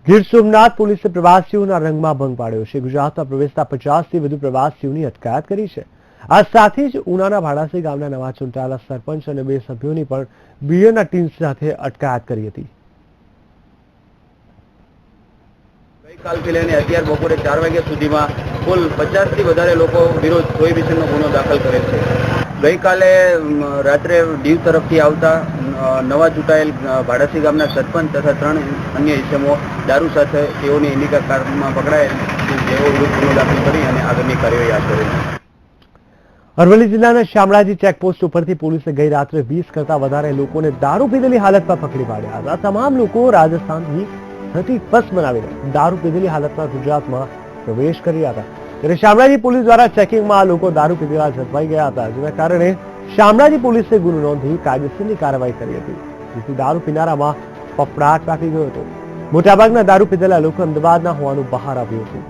ગીર સોમનાથ પોલીસે પ્રવાસીઓના રંગમાં ભંગ પાડ્યો છે। ગુજરાતમાં પ્રવેશતા 50થી વધુ પ્રવાસીઓની અટકાયત કરી છે। આ સાથે જ ઉનાના ભાડાસી ગામના નવા ચૂંટાયેલા સરપંચ અને 2 સભ્યોની પણ બીયરના ટીમ સાથે અટકાયત કરી હતી। ગઈકાલથી લઈને અત્યાર બપોરે 4 વાગ્યા સુધીમાં કુલ 50થી વધારે લોકો વિરુદ્ધ પ્રોહિબિશનનો ગુનો દાખલ કરેલ છે। ગઈકાલે રાત્રે દીવ તરફથી આવતા નવા ચૂંટાયેલ ભાડાસી ગામના સરપંચ તથા 3 અન્ય ઇસમો દારૂ સાથે તેઓની ઇન્ડિકા કારમાં પકડાયેલ, તેઓ વિરુદ્ધ ગુનો દાખલ કરી અને આગળની કાર્યવાહી હાથ ધરેલ છે। અરવલ્લી જિલ્લાના શામળાજી ચેકપોસ્ટ ઉપરથી પોલીસે ગઈ રાત્રે 20 કરતા વધારે લોકોને દારૂ પીધેલી હાલતમાં પકડી પાડ્યા હતા। તમામ લોકો રાજસ્થાનથી 30+ બનાવીને દારૂ પીધેલી હાલતમાં ગુજરાતમાં પ્રવેશ કરી રહ્યા હતા। ત્યારે શામળાજી પોલીસ દ્વારા ચેકિંગમાં આ લોકો દારૂ પીધેલા ઝડપાઈ ગયા હતા, જેના કારણે શામળાજી પોલીસે ગુનો નોંધી કાયદેસરની કાર્યવાહી કરી હતી, જેથી દારૂ પીનારામાં ફફડાટ વ્યાપી ગયો હતો। મોટાભાગના દારૂ પીધેલા લોકો અમદાવાદના હોવાનું બહાર આવ્યું હતું।